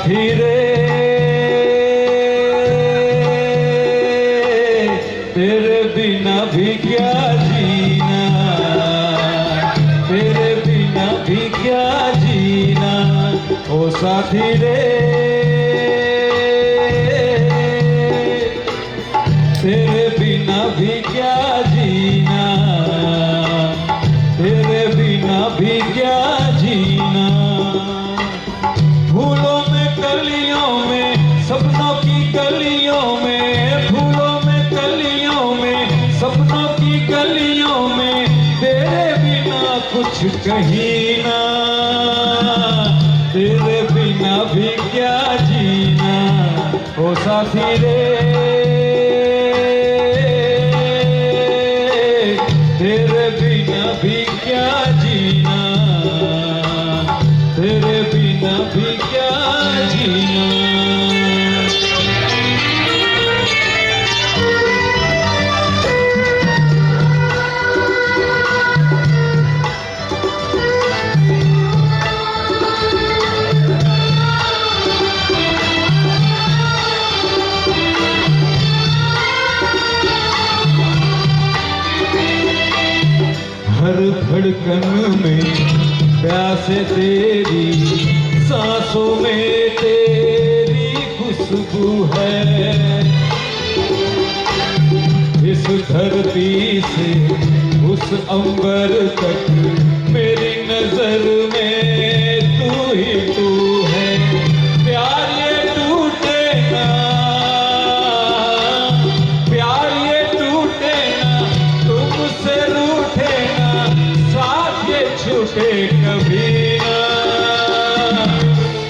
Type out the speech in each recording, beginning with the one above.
साथी रे तेरे बिना भी क्या जीना, तेरे बिना भी क्या जीना, ओ साथी रे तेरे बिना भी क्या जीना, तेरे बिना भी क्या जीना। फूलों में कलियों में सपनों की गलियों में, फूलों में कलियों में सपनों की गलियों में, तेरे बिना कुछ कहीं ना, तेरे बिना भी क्या जीना, ओ साथी रे तेरे बिना भी क्या जीना, तेरे बिना भी क्या जीना। हर धड़कन में प्यास तेरी, सांसों में तेरी खुशबू है, इस धरती से उस अंबर तक मेरी नजर में तू ही तू है। प्यार ये टूटे ना, प्यार ये टूटे ना, तुमसे रूठे ना, साथ ये छूटे कभी ना,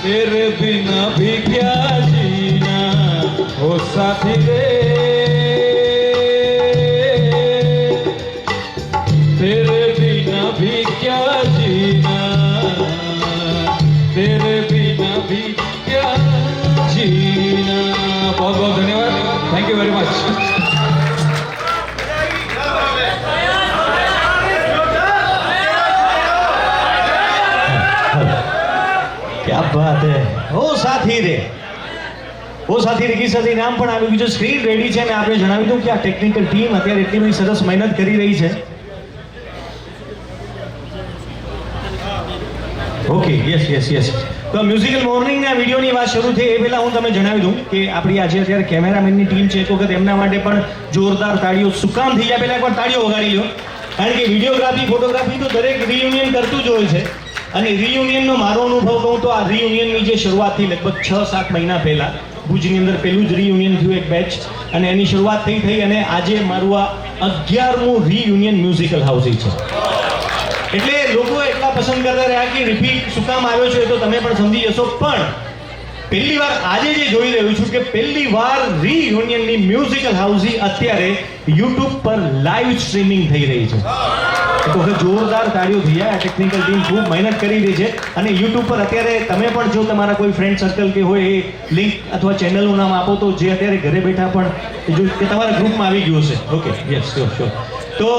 तेरे बिना भी क्या जीना, ओ साथी रे तेरे बिना भी क्या जीना, तेरे बिना भी क्या जीना। बहुत बहुत धन्यवाद, थैंक यू वेरी मच। क्या बात है, ઓ સાથી રે, ઓ સાથી રે કી સાથે નામ પણ આવ્યું, બીજું સ્ક્રીન રેડી છે અને આપણે જણાવી દઉં કે આ ટેકનિકલ ટીમ અત્યારે એટલી બધી સરસ મહેનત કરી રહી છે. Okay, yes yes yes. તો મ્યુઝિકલ મોર્નિંગના વિડીયોની વાત શરૂ થઈ એ પહેલાં હું તમને જણાવી દઉં કે આપણી આજે અત્યારે કેમેરામેનની ટીમ છે, એક વખત એમના માટે પણ જોરદાર તાળીઓ. શું કામ થઈ જાય પહેલાં એકવાર તાળીઓ વગાડી લો, કારણ કે વિડીયોગ્રાફી ફોટોગ્રાફી તો દરેક રિયુનિયન કરતું જ હોય છે. અને રિયુનિયનનો મારો અનુભવ કહું તો આ રિયુનિયનની જે શરૂઆત થઈ લગભગ 6-7 મહિના પહેલાં ભુજની અંદર પહેલું જ રિયુનિયન થયું એક બેચ, અને એની શરૂઆત થઈ અને આજે મારું આ 11મું રિયુનિયન મ્યુઝિકલ હાઉસિંગ છે. એટલે લોકો એટલા પસંદ કરતા રહ્યા કે રિપીટ શું કામ આવ્યો છે એ તો તમે પણ સમજી જશો. પણ પહેલી વાર આજે જે જોઈ રહ્યું છું કે પહેલી વાર રિયુનિયનની મ્યુઝિકલ હાઉસિંગ અત્યારે યુટ્યુબ પર લાઈવ સ્ટ્રીમિંગ થઈ રહી છે. તો જોરદાર તાળીઓ થઈ જાય. આ ટેકનિકલ ટીમ ખૂબ મહેનત કરી રહી છે અને યુટ્યુબ પર અત્યારે તમે પણ જો તમારા કોઈ ફ્રેન્ડ સર્કલ કે હોય એ લિંક અથવા ચેનલનું નામ આપો તો જે અત્યારે ઘરે બેઠા પણ જો કે તમારા ગ્રુપમાં આવી ગયું હશે. Okay, yes, sure sure. તો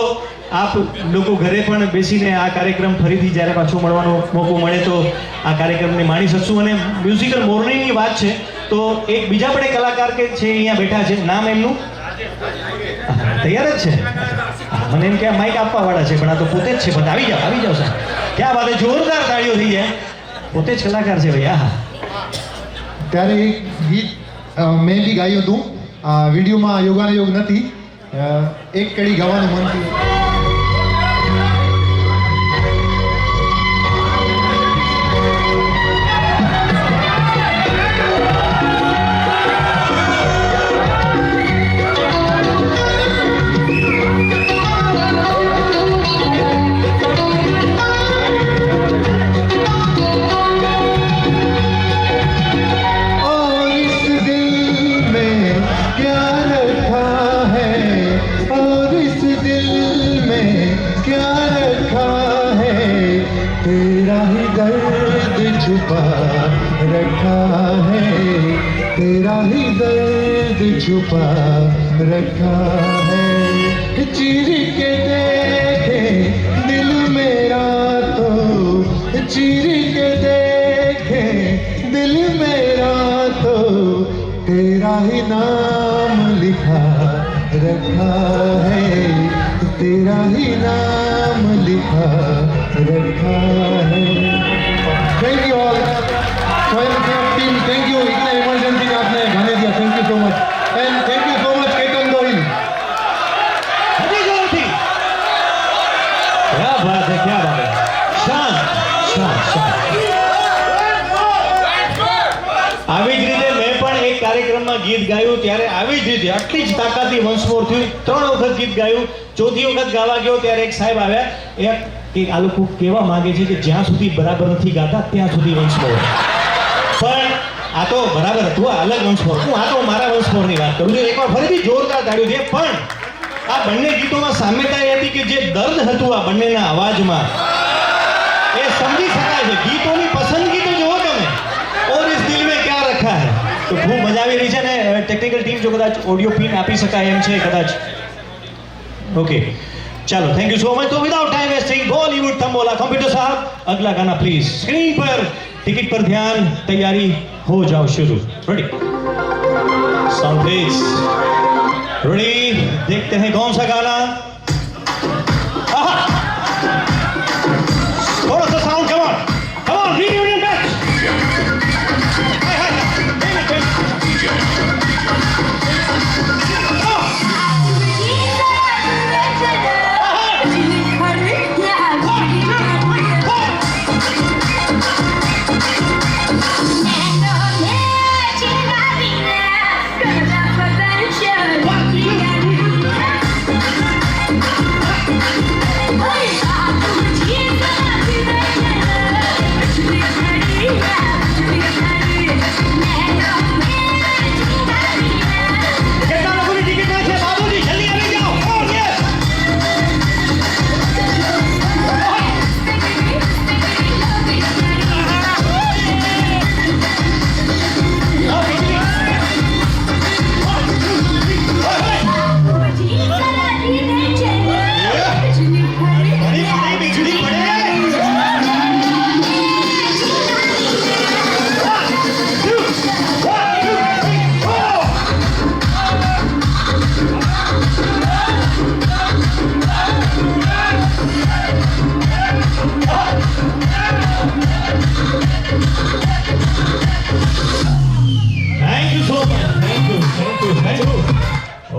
આપ લોકો ઘરે પણ બેસીને આ કાર્યક્રમ ફરીથી જ્યારે પાછો મળવાનો મોકો મળે તો આ કાર્યક્રમને માણી શકશું. અને મ્યુઝિકલ મોર્નિંગની વાત છે તો એક બીજા પણ એક કલાકાર કે છે અહીંયા બેઠા છે, નામ એમનું તૈયાર જ છે. મને એમ કે આ માઇક આપવા વાળા છે પણ આ તો પોતે જ છે. પણ આવી જાઓ સાહેબ, ક્યાં વાત, જોરદાર તાળીઓ થઈ જાય. પોતે જ કલાકાર છે ભાઈ. હા, ત્યારે એક ગીત મેં બી ગાયું હતું. આ વિડીયોમાં યોગાનો યોગ નથી, એક કડી ગાવાનું મન થયું. तेरा ही दर्द छुपा रखा है, तेरा ही दर्द छुपा रखा है. चीर के देखे दिल मेरा तो, चीर के देखे दिल मेरा रखा है, तेरा ही नाम लिखा रखा है. Thank you all. Swayamsevak team, thank you. इतना इमरजेंसी में आपने गाने दिया. Thank you so much. And thank you so much Ketan Gohil. હજી જોરથી. क्या बात है, क्या बात है. શાંત શાંત શાંત. આવી જ રીતે મેં પણ એક કાર્યક્રમમાં ગીત ગાયું ત્યારે આવી જ રીતે આટલી જ તાકાતથી વંશ મોર થયું. 3 વખત ગીત ગાયું. ચોથી વખત ગાવા ગયો ત્યારે એક સાહેબ આવ્યા. કે આ લોકો કેવા માંગે છે કે જ્યાં સુધી બરાબર નથી ગાતા ત્યાં સુધી વંશ મોર. પણ આ તો બરાબર હતું, આ અલગ વંશ મોર. હું આ તો મારા વંશ મોરની વાત કરું છું. એકવાર ફરીથી જોરદાર તાળીઓ દે. પણ આ બંને ગીતોમાં સામ્યતા એ હતી કે જે દર્દ હતું આ બંનેના અવાજમાં એ સમજી શકાય છે. ગીતોની પસંદગી તો જુઓ તમે. ઓર ઇસ દિલ મેં ક્યા રખા હૈ. તો ખૂબ મજા આવી રહી છે ને ટેકનિકલ ટીમ જો કદાચ ઓડિયો પિન આપી શકાય એમ છે કદાચ. ઓકે चलो थैंक यू सो मच. तो without time wasting Bollywood tambola computer साहब अगला गाना प्लीज. स्क्रीन पर टिकट पर ध्यान, तैयारी हो जाओ शुरू. Ready sound please. रेडी देखते हैं कौन सा गाना. थोड़ा सा साउंड कम ऑन रियूनियन बैच.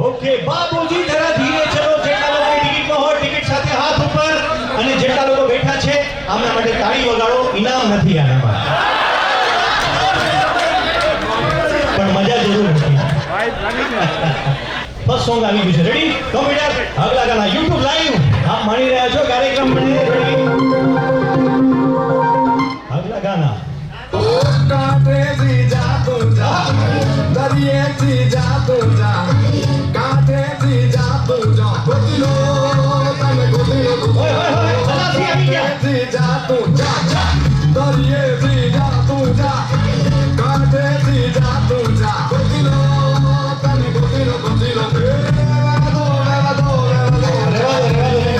ઓકે બાબુજી જરા ધીરે ચલો. જેટલા લોકો ટિકિટ નો હોય ટિકિટ સાથે હાથ ઉપર, અને જેટલા લોકો બેઠા છે આમના માટે તાળી વગાડો. ઇનામ નથી આનામાં, પણ મજા જરૂર હતી. ફર્સ્ટ સોંગ આવી ગયું છે. રેડી કોમ્પ્યુટર અગલા ગાના YouTube લાઈવ આપ માણી રહ્યા છો કાર્યક્રમ બની રેડી. અગલા ગાના કાંઠે થી જાતો જા, દરિયે થી જાતો જા, કાંઠે થી જાતો જા, ગોતીલો તને ગોતીલો. ઓય ઓય ઓય ખલાસી આવી ગયા. થી જાતો જા, દરિયે થી જાતો જા, કાંઠે થી જાતો જા, ગોતીલો તને ગોતીલો ગોતીલો. રેવા દો રેવા દો રેવા દો રેવા દો રેવા દો.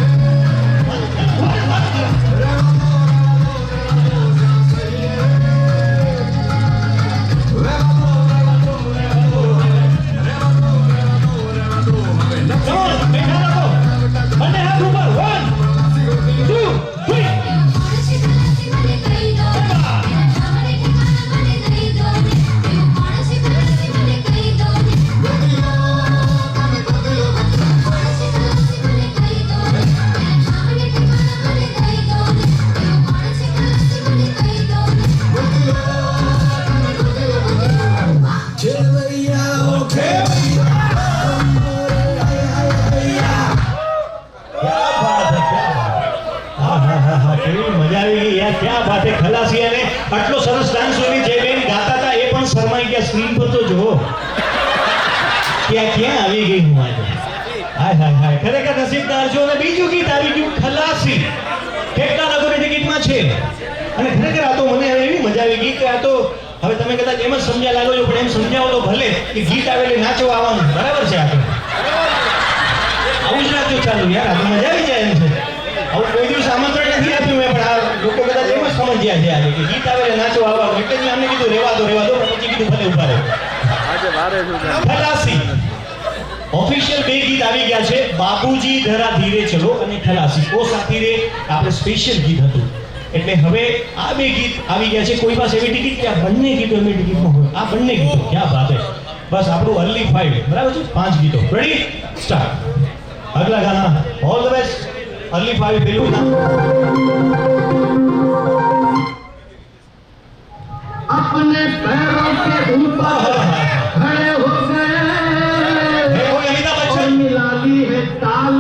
क्या बात है. खलासी અને આટલો સરસ ડાન્સ હોય જે બેન ગાતા હતા એ પણ શરમાઈ ગયા. સ્ક્રીન પર તો જુઓ ક્યાં આવી ગઈ હું આજે. હાય હાય હાય ખરેખર નસીબદાર છો. અને બીજું ગીત આવી ગયું ખલાસી. કેટલા લોકોની ટિકિટમાં છે. અને ખરેખર આ તો મને હવે એવી મજા આવી ગઈ કે આ તો હવે તમે કદાચ એમ જ સમજ્યા લાગો છો, પણ એમ સમજાવો તો ભલે કે ગીત આવે એટલે નાચવા આવવાનું બરાબર છે. આ આવું જ રાખજો ચાલુ યાર. આ તો મજા આવી જાય એમ છે. આવું કોઈ દિવસ આમંત્રણ નથી આપ્યું મેં, પણ આ લોકો કદાચ એમ જ સમજ્યા છે આજે કે ગીત આવે એટલે નાચવા આવવાનું. એટલે જ અમને કીધું રેવા દો, પણ પછી કીધું ભલે ઉભા રહે. ખલાસી ઓફિશિયલ 2 ગીત આવી ગયા છે, બાબુજી ધરા ધીરે ચલો અને ખલાસી. ઓ સાથી રે આપણે સ્પેશિયલ ગીત હતું, એટલે હવે આ 2 ગીત આવી ગયા છે. કોઈ પાસે એવી ટિકિટ કે આ બંને ગીતો એમની ટિકિટમાં હોય? આ બંને ગીતો, ક્યાં બાત હે. બસ આપણું અર્લી 5, બરાબર છે, 5 ગીતો. Ready, start. અગલા ગાના, ઓલ ધ બેસ્ટ. અર્લી 5 પેલું ગાના. अपने पैरों के ऊपर खड़े हो गए कोई अमिताभ और बच्चन. मिला ली है ताल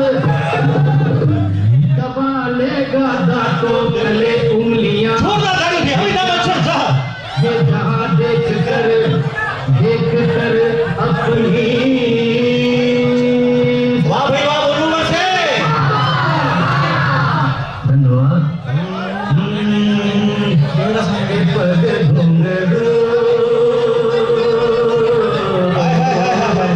दबा लेगा दांतों गले उंगलियां જોરદાર તાળીઓથી અમિતાભ બચ્ચન સાહેબ. ये जहां देख कर अपनी વાહ ભાઈ વાહ, બોલવું પડશે. धन्यवाद કેવડા સાહેબ. पग घुंघरू હાય હાય હાય હાય.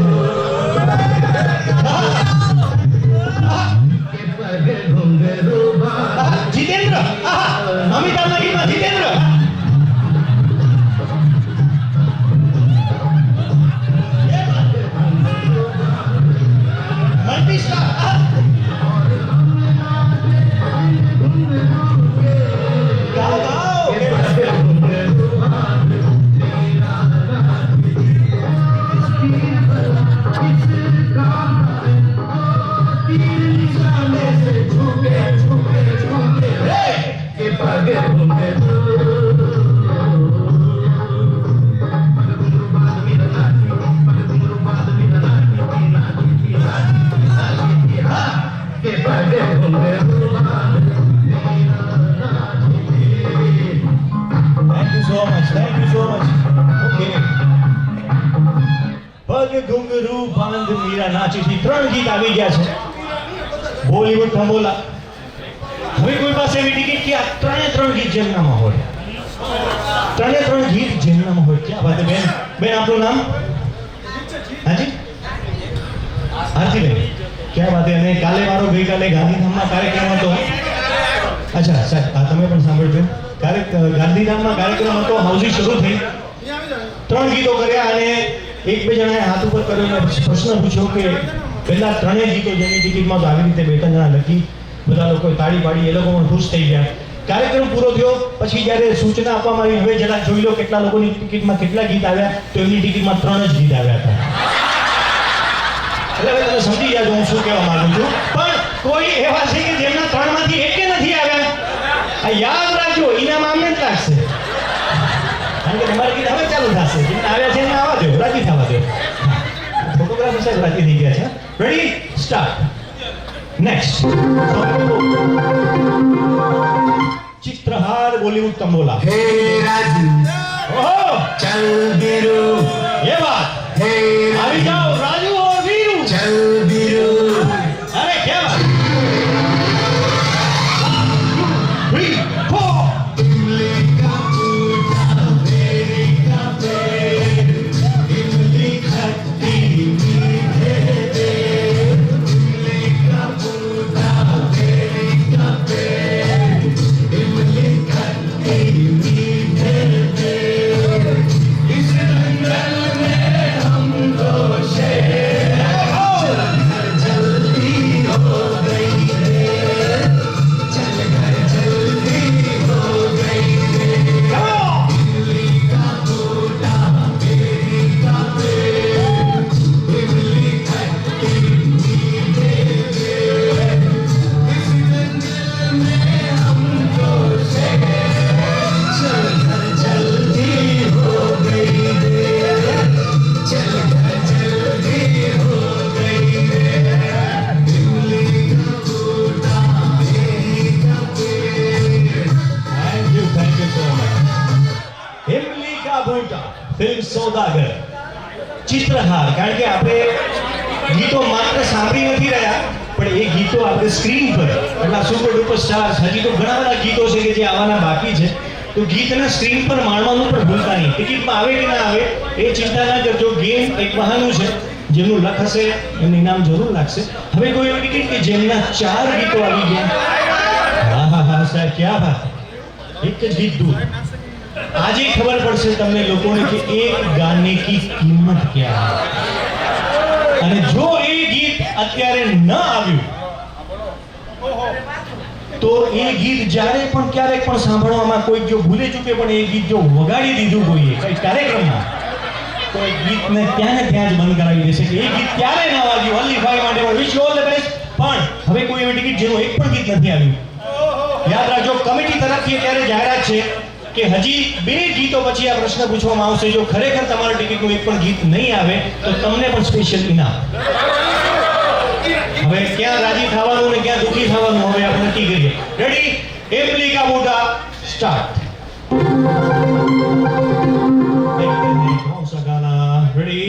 के पग घुंघरू આહા, જીતેન્દ્ર. આહા, અમિતાભના ગીતમાં જીતેન્દ્ર. મલ્ટીસ્ટાર. આહા. ગાઓ, ગાઓ. के पग घुंघरू के पग घुंघरू Thank you so much. Thank you so much. Okay. પગ ઘુંઘરૂ બાંધ મીરા નાચીથી 3 ગીત આવી ગયા છે. બોલીવુડ થંબોલા. હવે કોઈ પાસે એવી ટિકિટ કે આ 3 ગીત જેમનામાં હોય? 3 ગીત જેમનામાં હોય. ક્યાં વાત હે બેન? બેન આપનું નામ? હાજી? આરતીબેન. ક્યાં વાત હે? અને કાલે મારો ગઈકાલે ગાંધીધામમાં કાર્યક્રમ હતો. અચ્છા સાહેબ, આ તમે પણ સાંભળજો. ગાંધીધામમાં કાર્યક્રમ હતો, હાઉસી શરૂ થઈ, 3 ગીતો કર્યા અને એક બે જણાએ હાથ ઉપર કર્યો અને પ્રશ્ન પૂછ્યો કે પહેલા 3 ગીતો જેની ટિકિટમાં તો આવી રીતે 2-3 જણા લખી, બધા લોકોએ તાળી પાડી, એ લોકો પણ ખુશ થઈ ગયા. કાર્યક્રમ પૂરો થયો પછી જ્યારે સૂચના આપવામાં આવી, હવે જરા જોઈ લો કેટલા લોકોની ટિકિટમાં કેટલા ગીત આવ્યા, તો એમની ટિકિટમાં 3 જ ગીત આવ્યા હતા. એટલે હવે તમે સમજી ગયા હું શું કહેવા માંગુ છું. પણ કોઈ એવા છે કે જેમના 3 માંથી એકે નથી આવ્યા. આ યાદ રાખજો, ઇનામ આમને જ લાગશે. કારણ કે તમારે ગીત હવે ચાલુ થશે, જેમને આવ્યા છે એમને આવવા દો, રાજી થવા દો. ફોટોગ્રાફર સાહેબ રાજી થઈ ગયા છે. Ready, start. નેક્સ્ટ ચિત્રહાર બોલીવુડ તંબોલા. हे राजू ઓહો, चल बिरू ये बात. हे આવી જાઓ રાજુ और वीरू. चल बिरू अरे क्या बात. 3, 4. इमली का बूटा मेरी का पेड़ इमली खट्टी मीठे दे इमली का बूटा मेरी का पेड़ इमली खट्टी मीठे दे इस जंगल में हम दो शेर चलकर जल्दी हो गई रे चलकर जल्दी हो गई रे Come on. इमली का बूटा मेरी का पेड़ इमली खट्टी मीठे दे इस जंगल में हम दो शेर चलकर जल्दी हो गई रे चलकर जल्दी हो गई रे इमली का बूटा मेरी का पेड़ Thank you so much. इमली का बूटा, फिल्म सौदागर, ચિત્રહાર. કારણ કે આપણે ગીતો માત્ર સાંભળી નથી રહ્યા, પણ એ ગીતો આપણે સ્ક્રીન પર એટલા સુપર ડુપર સ્ટાર્સ, હજી તો ઘણા બધા ગીતો છે કે જે આવવાના બાકી છે, તો ગીતના સ્ક્રીન પર માણવાનું પણ ભૂલતા નહીં. ટિકિટમાં આવે કે ના આવે એ ચિંતા ના કરજો. ગેમ એક બહાનું છે, જેમનું લક હશે એમને ઇનામ જરૂર લાગશે. હવે કોઈ એવી ટિકિટ કે જેમના 4 ગીતો આવી ગયા. હા હા હા સાહેબ, ક્યાં વાત. એક જ ગીત દૂર. આજે ખબર પડશે તમને લોકોને કે એક ગાને કી કિંમત ક્યાં है. અને જો એ અત્યારે ન આવ્યું તો એ ગીત જ્યારે પણ ક્યારેક પણ સાંભળવામાં કોઈ જો ભૂલે ચૂકે પણ એ ગીત જો વગાડી દીધું કોઈએ કઈ કાર્યક્રમમાં તો એ ગીતને ત્યાં ને ત્યાં જ બંધ કરાવી દેશે કે એ ગીત ક્યારે ન વાગ્યું. ઓનલી 5 માટે wish you all the best. પણ હવે કોઈ એવી ટિકિટ જેનું એક પણ ગીત નથી આવ્યું. યાદ રાખજો, કમિટી તરફથી અત્યારે જાહેરાત છે કે હજી 2 ગીતો પછી આ પ્રશ્ન પૂછવામાં આવશે. જો ખરેખર તમારા ટિકિટનું એક પણ ગીત નહીં આવે તો તમને પણ સ્પેશિયલ ઇનામ. હવે ક્યાં રાજી થવાનું ને ક્યાં દુઃખી થવાનું હવે આપણે નક્કી કરીએ. રેડી? એમ્પ્લિકા મોટા સ્ટાર્ટ. कौन सा गाना? रेडी?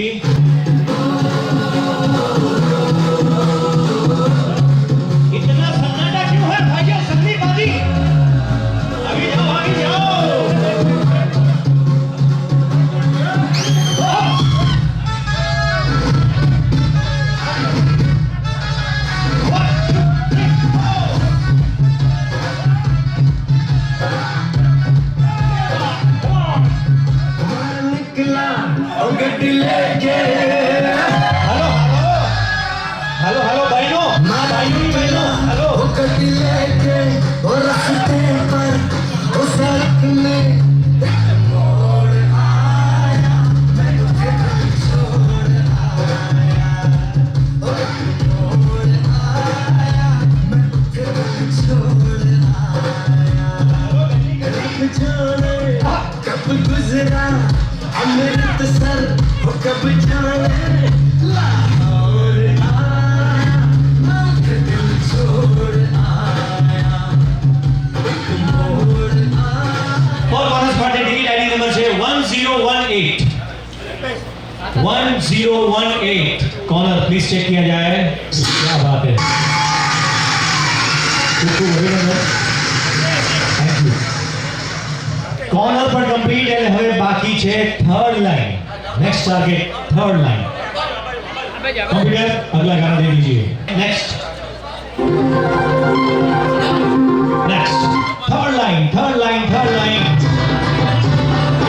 इतना सन्नाटा क्यों है भाइयों? संगीत बाजी आगे जाओ, आगे जाओ. हेलो हेलो भाइयों, भाइयों बहनों, हेलो. गड्डी लेके और रास्ते पर उस सड़क में मोड़ आया, मैं तुझे छोड़ आया, मोड़ आया, मैं तुझे छोड़ आया. जाने कब गुजरा अमृतसर, वो कब जाने लाहौर आया, मैं दिल छोड़ आया, एक मोड़ आया. और bonus party ticket ID number છે 1018. 1018. कॉर्नर प्लीज चेक किया जाए. क्या बात है. Thank you. कॉर्नर पर कंप्लीट है. હવે બાકી છે third line. Next target third line. Computer अगला गाना दे दीजिए. Next next third line. Third line. Third line.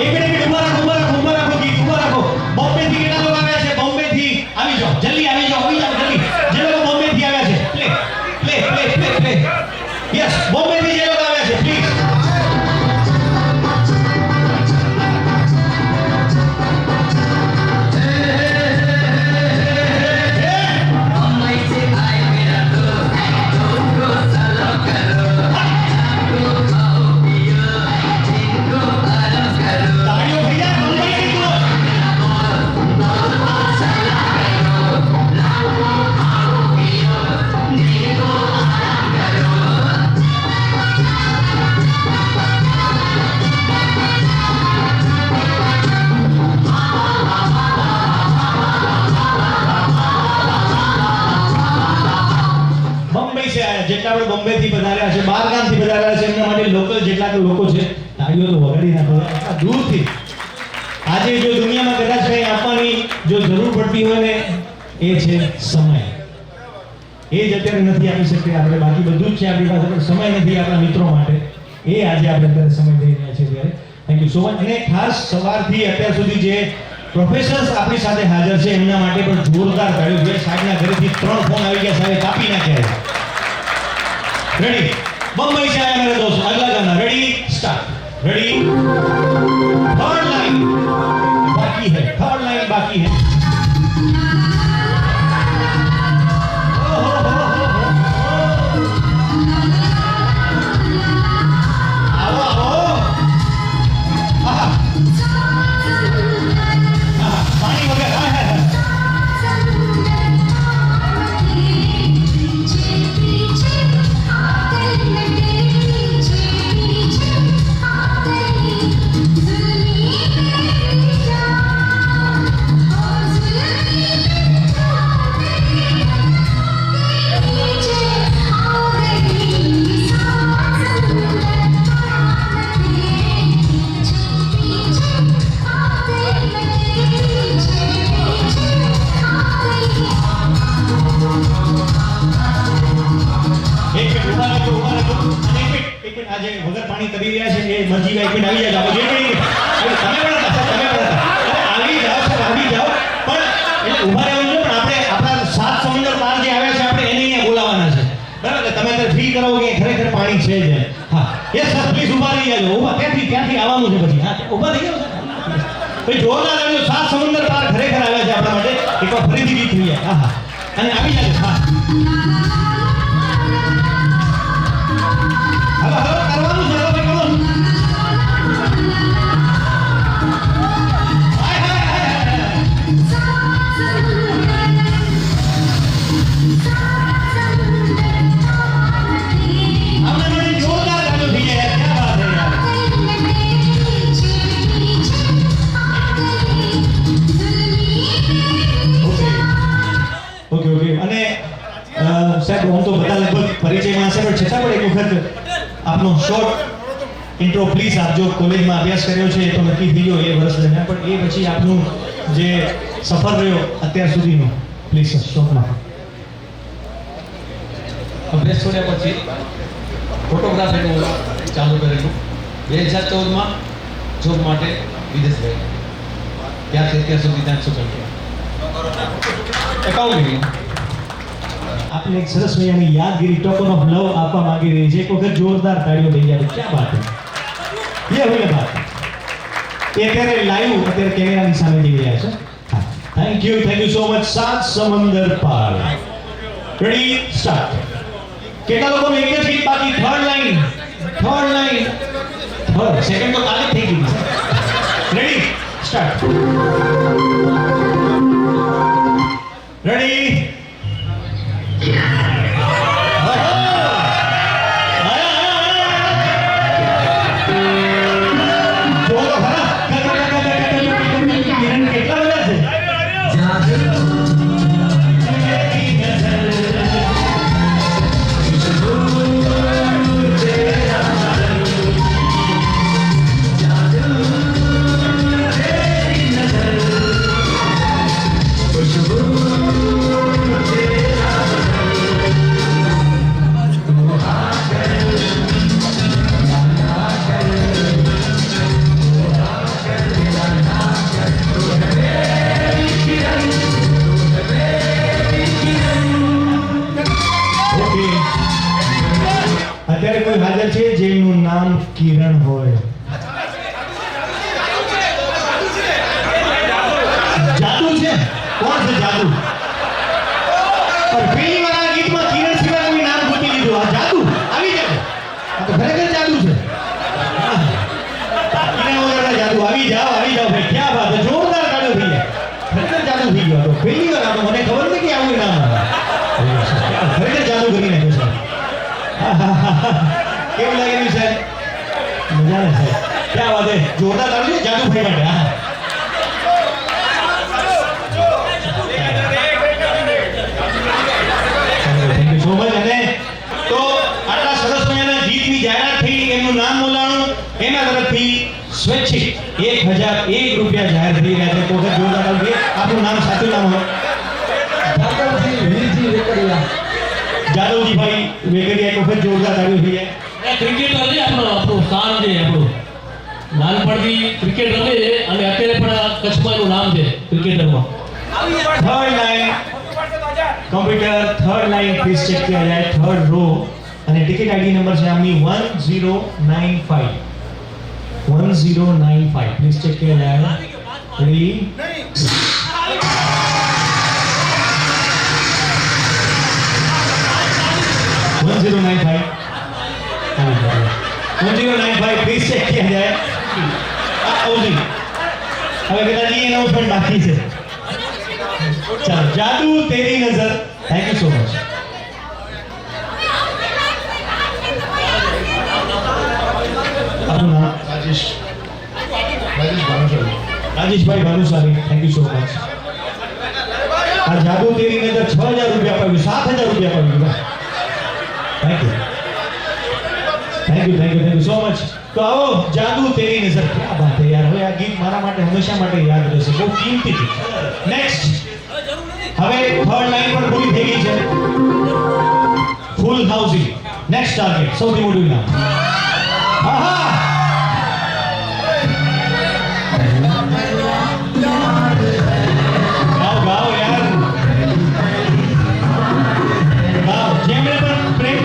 एक मिनट उभा રાખો ગીત ઉભા રાખો. બોમ્બે થી કેટલા લોકો આવ્યા છે? બોમ્બે થી આવી જાઓ, જલ્દી આવી જાઓ જલ્દી. જે લોકો બોમ્બે થી આવ્યા છે play play play play play. Yes, Bombay થી જે લોકો આવ્યા છે પ્લીઝ. જેટલા પણ બોમ્બે થી પધાર્યા છે, બહાર ગામથી પધાર્યા છે, એમના માટે લોકલ જેટલા તો લોકો છે તાળીઓ તો વગાડી નાખો. આટલા દૂરથી આજે જો દુનિયામાં કદાચ કંઈ આપવાની જો જરૂર પડતી હોય ને એ છે સમય. એ જ અત્યારે નથી આપી શકતા આપણે. બાકી બધું જ છે આપણી પાસે, પણ સમય નથી આપણા મિત્રો માટે. એ આજે આપણે અત્યારે સમય દઈ રહ્યા છીએ ત્યારે. Thank you so much. અને ખાસ સવારથી અત્યાર સુધી જે પ્રોફેસર્સ આપણી સાથે હાજર છે એમના માટે પણ જોરદાર તાળીઓ છે. સાહેબના ઘરેથી 3 ફોન આવી ગયા, સાહેબ કાપી નાખ્યા. रेडी? बम्बई से आया मेरे दोस्त. अगला गाना. Ready? Start. Ready? Third line बाकी है. थर्ड लाइन बाकी है. पानी वगैरह આજે વગર પાણી કરી રહ્યા છે એ મરજીભાઈ પણ આવી જાવ. જે કંઈ તમે પણ આવી જાઓ સર, આવી જાઓ. પણ એટલે ઉભા રહેવાનું છે. પણ આપણે આપણા 7 સમુદ્ર પાર જે બરાબર તમે અત્યારે ફીલ કરો કે ખરેખર પાણી છે જ એમ. હા યસ સર પ્લીઝ ઊભા રહી જાજો ઊભા ત્યાંથી આવવાનું છે પછી હા ઊભા થઈ જાઓ ભાઈ જોરદાર આવ્યું સાત સમુદ્ર પાર ખરેખર આવ્યા છે આપણા માટે એકવાર ફરીથી ગીત થઈ જાય હા હા અને આવી જાજો હા હવે કરવાનું છે હવે કરો ઓકે ઓકે અને સાહેબ હું તો બધા લગભગ પરિચયમાં હશે પણ છતાં પણ એક વખત આપનો શોર્ટ ઇન્ટ્રો પ્લીઝ આપજો કોલેજમાં અભ્યાસ કર્યો છે એ તો નક્કી થઈ ગયો એ વર્ષ દરમિયાન પણ એ પછી આપનું જે સફર રહ્યો અત્યાર સુધીનો પ્લીઝ સર શોર્ટમાં અભ્યાસ છોડ્યા પછી ફોટોગ્રાફીનું ચાલુ કરેલું 2014માં જોબ માટે વિદેશ ગયો ત્યારથી અત્યાર સુધી ત્યાં શું કર્યું એકાઉન્ટિંગ આપને એક સરસ મજાની યાદગીરી ટોકન ઓફ લવ આપવા માંગી રહી છે એક વખત જોરદાર તાળીઓ થઈ જાય ક્યાં બાત છે ये हुई बात એ અત્યારે લાઈવ અત્યારે કેમેરાની સામે જઈ રહ્યા છે હા થેન્ક યુ સો મચ સાત સમંદર પાર રેડી સ્ટાર્ટ કેટલા લોકોનું એક જ ગીત બાકી થર્ડ લાઈન થર્ડ સેકન્ડ તો કાલે જ થઈ ગઈ રેડી સ્ટાર્ટ રેડી કેટલા બધા છે અત્યારે કોઈ હાજર છે જેનું નામ કિરણ હોય જાદુ છે કોણ છે જાદુ પણ પહેલી વાર આ ગીતમાં કિરણ સિવાયનું નામ ગોતી લીધું આ જાદુ આવી જાય આ તો ખરેખર જાદુ છે કિરણ વગરના જાદુ આવી જાઓ ભાઈ ક્યાં વાત છે જોરદાર જાદુ થઈ જાય ખરેખર જાદુ થઈ ગયો તો પહેલી વાર આ તો મને ખબર નથી કે આવું નામ આવે ખરેખર જાદુ કરી નાખ્યો છે કેવું લાગે રહ્યું સાહેબ મજા આવે સાહેબ ક્યાં વાત છે જોરદાર તારું છે જાદુ ભાઈ માટે હા થેન્ક યુ સો મચ અને તો આટલા સરસ મજાના ગીતની જાહેરાત થઈ એમનું નામ બોલાણું એના તરફથી સ્વૈચ્છિક 1001 રૂપિયા જાહેર થઈ રહ્યા છે તો વખત જોરદાર તારું આપણું નામ સાચું નામ હોય જાદવજી ભાઈ વેગડિયા એક વખત જોરદાર તાળીઓ થઈ જાય ક્રિકેટર છે આપણું સ્થાન છે આપણું નાનપણથી ક્રિકેટ રમે છે અને અત્યારે પણ આ કચ્છમાં એનું નામ છે ક્રિકેટરમાં third line computer third line please check किया जाए થર્ડ રો અને ટિકિટ આઈડી નંબર છે આમની 1095 પ્લીઝ ચેક किया जाए રેડી 1095 प्लीज चेक किया जाए હવે કદાચ એનાઉન્સમેન્ટ બાકી છે ચાલો જાદુ તેરી નજર થેન્ક યુ સો મચ આપનું નામ Rajeshbhai Bhanushali thank you so much આ જાદુ તેરી નજર 6000 રૂપિયા પાવ્યું 7000 રૂપિયા પાવ્યું थैंक यू सो मच तो आओ जादू तेरी नजर क्या बात है यार હવે આ ગીત મારા માટે હંમેશા માટે યાદ રહેશે બહુ કિંમતી છે નેક્સ્ટ હવે થર્ડ લાઈન પણ પૂરી થઈ ગઈ છે ફૂલ હાઉસિંગ નેક્સ્ટ ટાર્ગેટ સૌથી મોટું ઇનામ આહા ગાઓ યાર ગાઓ જેમણે પણ પ્રેમ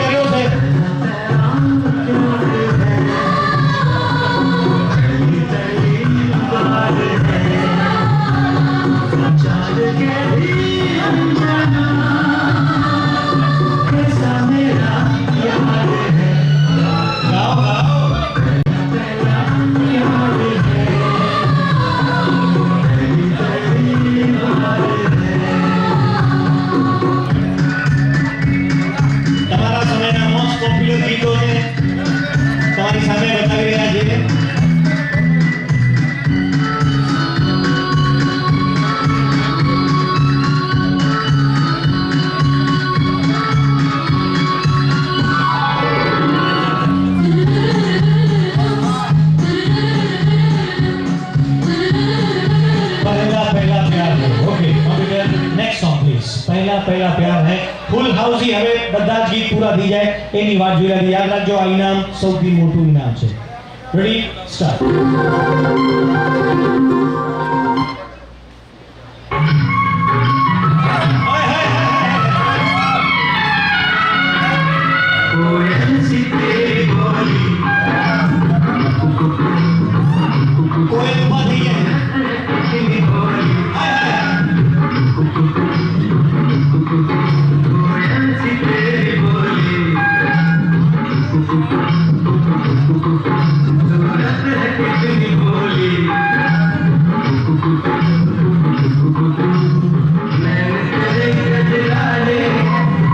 પછી હવે બધા જ ગીત પૂરા થઈ જાય એની વાત જોઈ રહ્યા. યાદ રાખજો આ ઇનામ સૌથી મોટું ઇનામ છે. Ready start. કોઈ ઉભા થઈ જાય.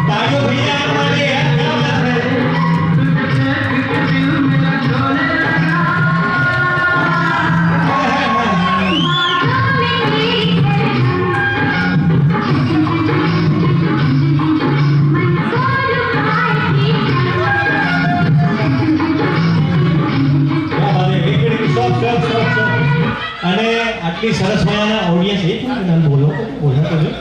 તાળીઓ ભૈયા માટે અને આટલી સરસ મજાના ઓડિયન્સ એક મિનિટ બોલો કરજો.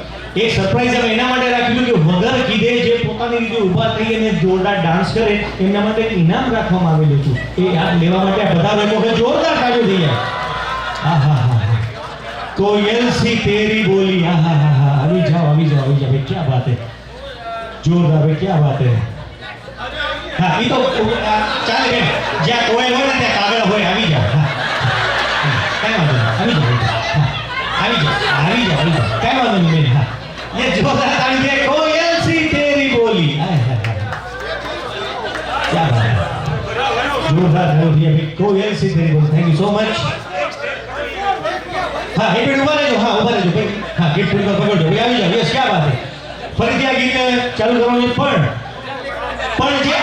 એક સરપ્રાઈઝ અમે એના માટે રાખ્યું કે વગર કીધે જે પોતાની રીતે ઊભા થઈ અને જોરદાર ડાન્સ કરે એમના માટે એક ઇનામ રાખવામાં આવેલું હતું. એ યાદ લેવા માટે આ બધા લોકો જોરદાર તાળીઓ થઈ જાય. હા હા હા હા कोयल सी तेरी बोली. હા હા હા હા આવી જાઓ ભાઈ ક્યાં બાત હે. જોરદાર ભાઈ ક્યાં બાત હે. હા એ તો ચાલે બેન જ્યાં કોયલ હોય ને ત્યાં કાગળ હોય. આવી જાઓ. હા કઈ વાંધો નહીં આવી જાઓ. હા આવી જાઓ કઈ વાંધો નહીં બેન. હા ये जोरदार ताली दे. कोयल सी तेरी बोली. हाय हाय हाय क्या बात है. जोरदार ताली दे भाई. कोयल सी तेरी बोली. Thank you so much. हाँ एक मिनट उभा રહેજો. ભાઈ હા ગીત પૂરું પકડજો ભાઈ. આવી જાઓ. યસ क्या बात है. ફરીથી આ ગીત ચાલુ કરવાનું છે. પણ જે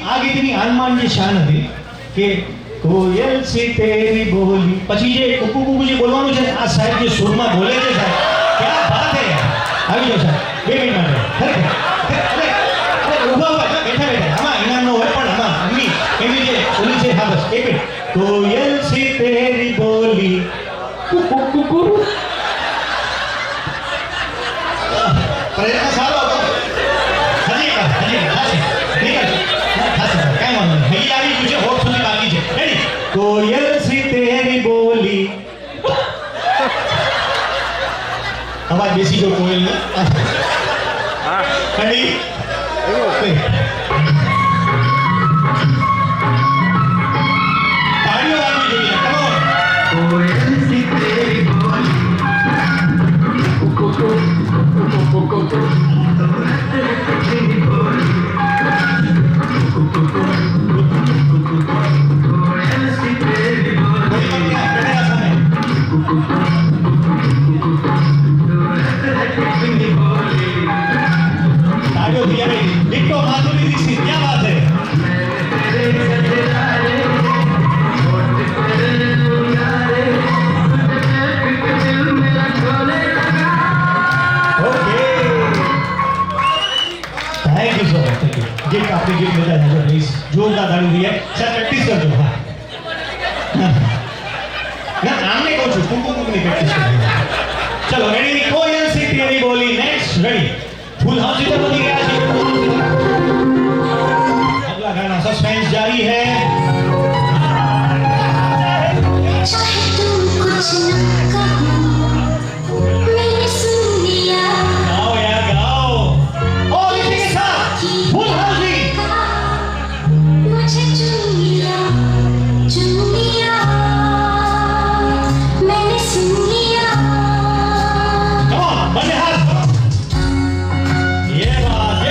આ ગીતની આનમાન જે શાન હતી કે કોયલ સી તેરી બોલી પછી જે કુકુ કુકુ જે બોલવાનું છે આ સાહેબ જે સુરમાં બોલે છે સાહેબ ક્યાં બાત હે. આવી જાઓ સાહેબ 2 મિનિટ માટે. ઉભા બેઠા આમાં ઇનામ નો હોય પણ આમાં એમની જે બોલી છે. હા બસ 1 મિનિટ. કોયલ સી તેરી બોલી કુકુ કુકુ. પ્રયત્ન સારો હતો. હજી ખાશે નીકળશે. કાંઈ વાંધો નહીં. હજી આવી ગયું છે. હોઠ સુધી બાકી છે. રેડી. કોયલ સી તેરી બોલી. અવાજ બેસી ગયો કોયલનો. રેડી. તાળીઓ વાગવી જોઈએ. કોયલ સી તેરી બોલી. तालियों दिया भाई. डिट्टो माधुरी दीक्षित क्या बात है. Thank you so much. Thank you. Gift आपने गिफ्ट मिला है प्लीज. जोरदार ताली दी है. सर प्रैक्टिस कर दो. हाँ ना आमने कहूँ છું કુકુ ની પ્રેક્ટિસ કરી. ચલો રેડી. કોયલ સી તેરી બોલી. Next ready. फुल हाउस इधर बनी गया है. अगला गाना सस्पेंस जारी है. चाहे तुम कुछ न कहो मैंने सुन लिया. गाओ यार गाओ. और इसी के साथ फुल हाउस भी. मुझे चुन लिया मैंने सुन लिया. Come on, बंदे हाथ. ये बात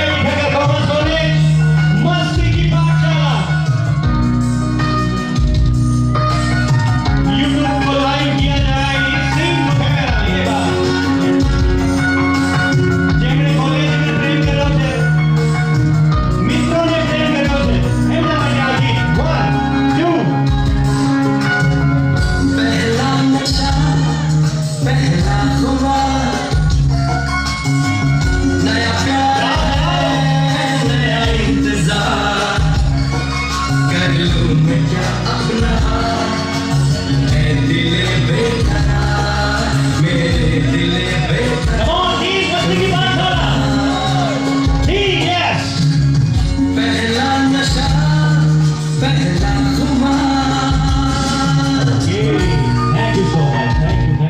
થેન્ક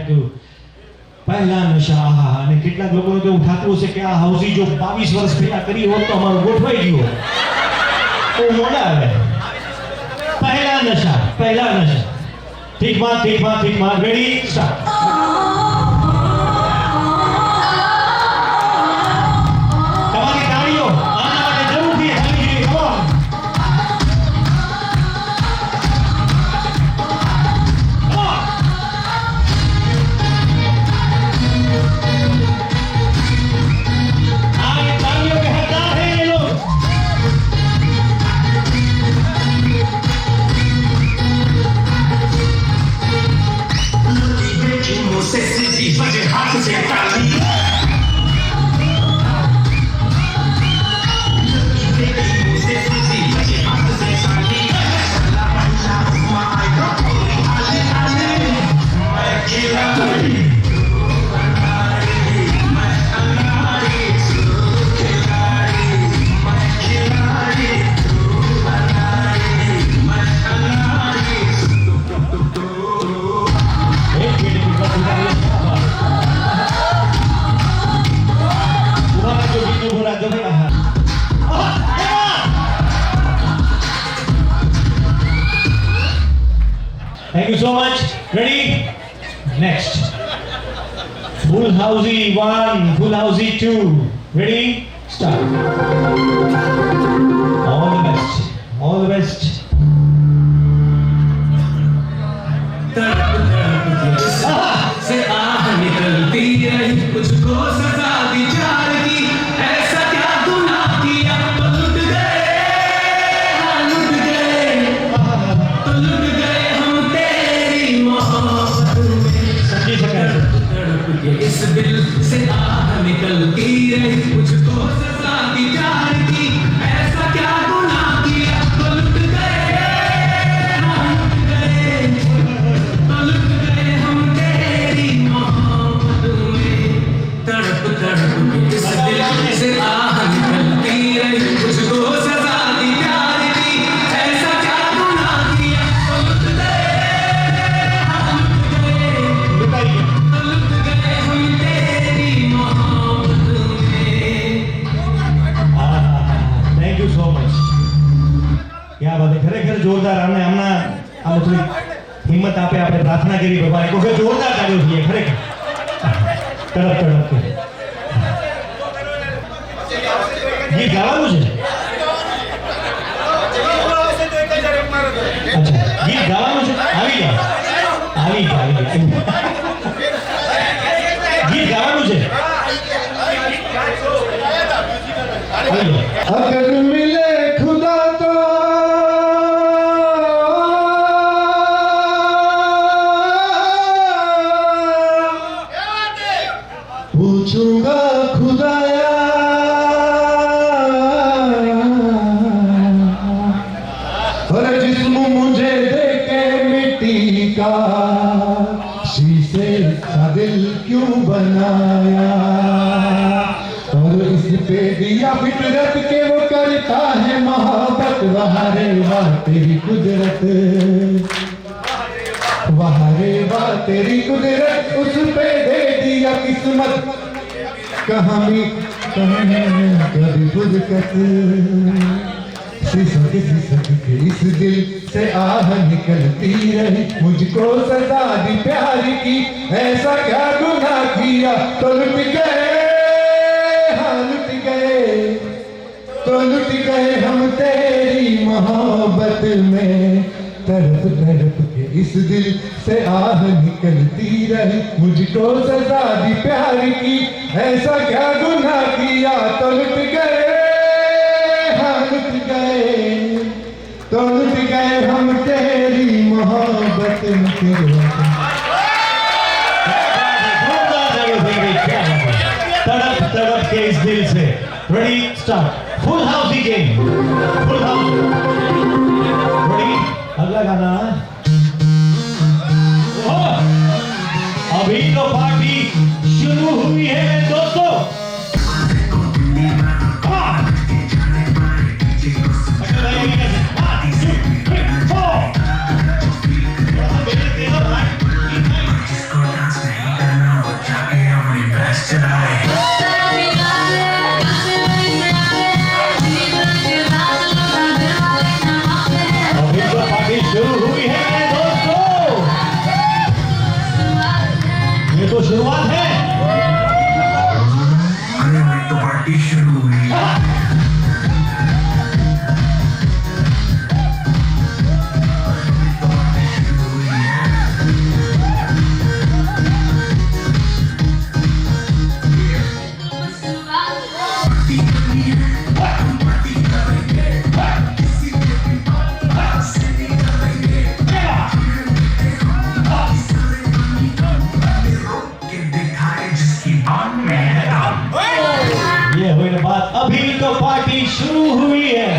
યુ પહેલા નશા અને કેટલાક લોકોને તો એવું થતું હશે કે આ હાઉસી જો 22 વર્ષ પહેલા કરી હોત તો અમારું ગોઠવાઈ ગયું તો મોડા આવે પહેલા નશા ઠીક માં રેડી સ્ટાર્ટ તમારી તાળીઓ આના માટે જરૂરથી થવી જોઈએ come on. Thank you so much. Ready? Next. Full housey 1, full housey 2. Ready? Start. All the best. All the best. से आह निकलती रही मुझको सजा दी जान की ऐसा क्या गुनाह किया तो लुट गए तो लुट गए हम तेरी मोहब्बत में तड़प के इस दिल से आह निकलती रही मुझको सजा दी जान की ऐसा क्या गुनाह किया तो लुट गए तो लुट गए हम तेरी मोहब्बत में तड़प तड़प के इस दिल से आह निकलती रही मुझको सजा दी प्यार की ऐसा क्या गुनाह किया तो लुट गए तो लुट गए हम तेरी मोहब्बत में Thank you so much. क्या बात है ખરેખર જોરદાર આમને હમણાં આ થોડી હિંમત આપે આપણે પ્રાર્થના કરી ભગવાન એક વખત જોરદાર તાળીઓ થઈએ ખરેખર તડપ કે ગીત ગાવાનું છે અચ્છા ગીત ગાવાનું છે આવી ગયા ગીત ગાવાનું છે આવી ગયા अगर मिले खुदा तो पूछूंगा खुदाया और जिस्म मुझे देके मिट्टी का शीशे का दिल क्यों बनाया और इस पे दिया फितरत के वो करता है मोहब्बत वहाँ रे वाह तेरी कुदरत वहाँ रे वाह तेरी कुदरत उस पे दे दिया किस्मत कहाँ भी कभी फुदकत सिसक के इस दिल से आह निकलती रही मुझको सजा दी प्यार की ऐसा क्या गुनाह किया तो लुट गए तो लुट गए हम तेरी मोहब्बत में तड़प तड़प के इस दिल से आह निकलती रही मुझको सजा दी प्यार की ऐसा क्या गुनाह किया तो लुट गए तो लुट गए हम तेरी मोहब्बत में तड़प तड़प के इस दिल से रेडी स्टार्ट फुल हाउस ही गेम फुल हाउस रेडी अगला गाना अभी तो पार्टी शुरू हुई है दोस्तों हाँ। शुरू हुई है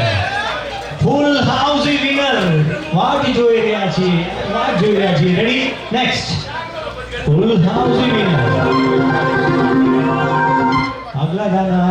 फुल हाउस विनर वाट જોઈ રહ્યા છીએ ready next full house winner अगला गाना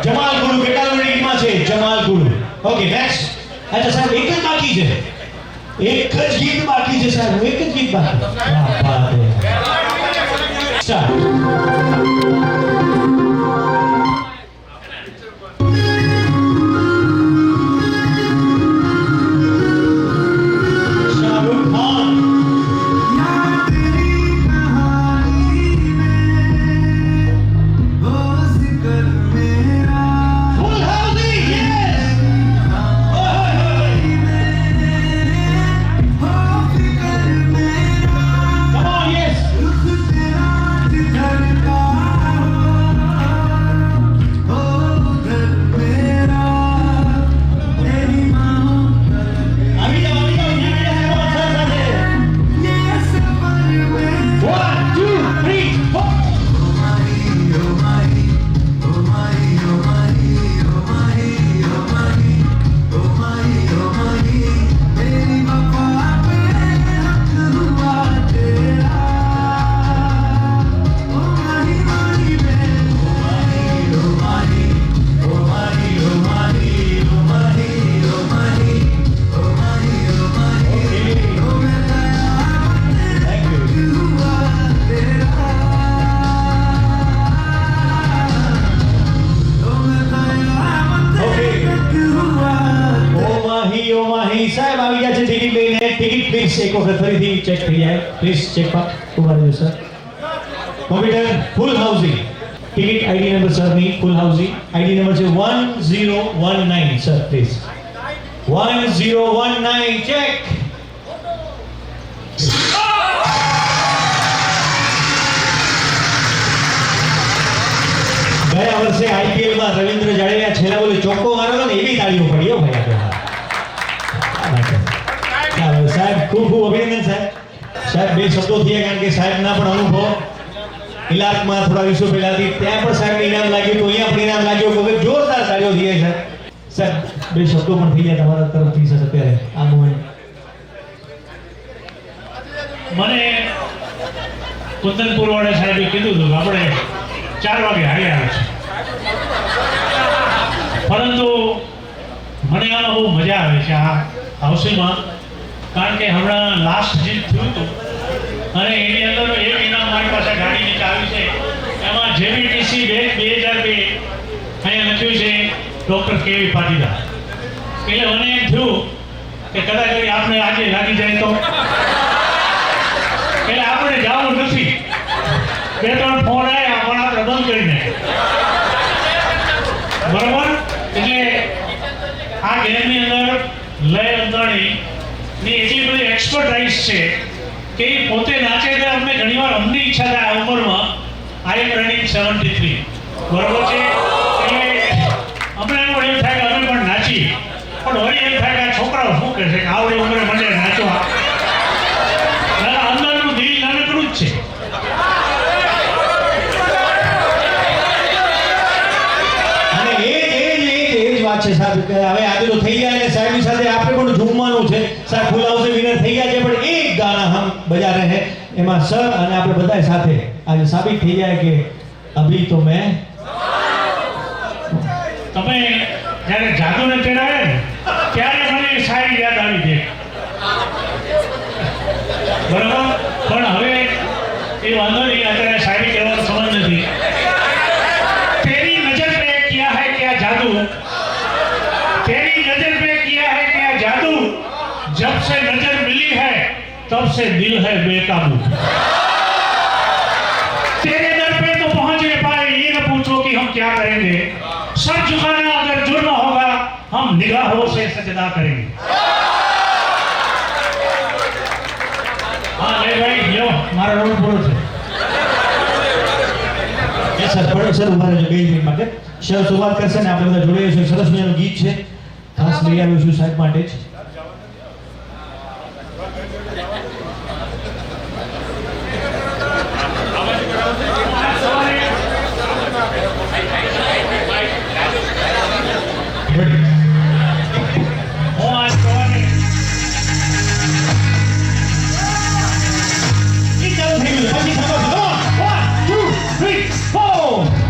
જમાલગુરુ કેટલા મિનિટમાં છે જમાલગુરુ ઓકે નેક્સ્ટ अच्छा साहब एक જ બાકી છે એક જ ગીત બાકી છે સાહેબ એક જ ગીત બાકી વાહ બાત હે સ્ટાર્ટ સાહેબ આવી ગયા છે ટિકિટ લઈને ટિકિટ પ્લીઝ એક વખત ફરીથી ચેક થઈ જાય પ્લીઝ ચેક પર ઉભા રહેજો સર કોમ્પ્યુટર ફૂલ હાઉસિંગ ટિકિટ આઈડી નંબર સરની ફૂલ હાઉસિંગ આઈડી નંબર છે 1019 સર પ્લીઝ 1019 ચેક ગયા વર્ષે આઈપીએલ માં રવિન્દ્ર જાડેજા છેલ્લા બોલે ચોક્કો માર્યો ને એવી તાળીઓ પડી હો ભાઈ આપણે સાહેબ ખૂબ ખૂબ અભિનંદન સાહેબ બે શબ્દો થયા કારણ કે સાહેબના પણ અનુભવ ઇલાકમાં થોડા દિવસો પહેલાથી ત્યાં પણ સાહેબને ઇનામ લાગ્યું તો અહીંયા પણ ઇનામ લાગ્યું ખૂબ જોરદાર તાળીઓ થઈ જાય સાહેબ બે શબ્દો પણ થઈ ગયા તમારા તરફથી સર અત્યારે આ મોમેન્ટ મને કુંદનપુર વાળા સાહેબે કીધું હતું કે આપણે 4 વાગે હારી આવે છે પરંતુ મને આમાં બહુ મજા આવે છે આ હાઉસિંગમાં કારણ કે હમણાં લાસ્ટ જીત થયું હતું અને એની અંદર એક ઇનામ મારી પાસે ગાડીની ચાવી છે એમાં જેવીટીસી 2002 અહીંયા લખ્યું છે ડૉક્ટર કેવી પાટીદાર એટલે મને એમ થયું કે કદાચ આપણે આજે લાગી જાય તો એટલે આપણે જવાનું નથી 2-3 ફોન આવ્યા પણ આપણે બંધ કરી નાખ્યા બરાબર એટલે આ ગેમની અંદર લય અંતરણી ની એટલી બધી એક્સપર્ટાઇઝ છે કે એ પોતે નાચે તો અમને ઘણીવાર અમની ઈચ્છા થાય આ ઉંમરમાં આઈ એમ રનિંગ 73 બરાબર છે એટલે અમને એમ થાય કે અમે પણ નાચી પણ વળી એમ થાય કે આ છોકરાઓ શું કહે છે કે આવડી ઉંમરે મને નાચવા અંદરનું દિલ નાનકડું જ છે છે સાહેબ હવે આજે તો થઈ ગયા અને સાહેબની સાથે આપણે પણ ઝૂમવાનું છે સાહેબ ફૂલ હાઉસ વિનર થઈ ગયા છે પણ એક ગાના હમ બજા રહે हैं એમાં સર અને આપણે બધા સાથે આજે સાબિત થઈ જાય કે अभी तो मैं તમે જ્યારે જાદુને તેડાવે ને ત્યારે મને એ શાયરી યાદ આવી દે બરાબર પણ હવે એ વાંધો નહીં અત્યારે શાયરી કહેવાનો સમય નથી तेरी नजर पे किया है क्या जादू तेरी नजर पे किया है क्या जादू जब से नजर मिली है तब से दिल है बेकाबू तेरे दर पे तो पहुंच नहीं पाए ये न पूछो कि हम क्या करेंगे सर झुकाना अगर जुर्म होगा हम निगाहों से सजदा करेंगे हाँ ले भाई लो मारा रोल पूरो છે એ સર પડે સર ઉભા રહેજો 2 મિનિટ માટે સર શરૂઆત કરશે ને આપણે બધા જોડે છે સરસ મજાનું ગીત છે ખાસ લઈ આવ્યો છું સાહેબ માટે જ હું આજ સવારે ગીત ચાલુ થઈ ગયું પછી ખબર 1 2 3 4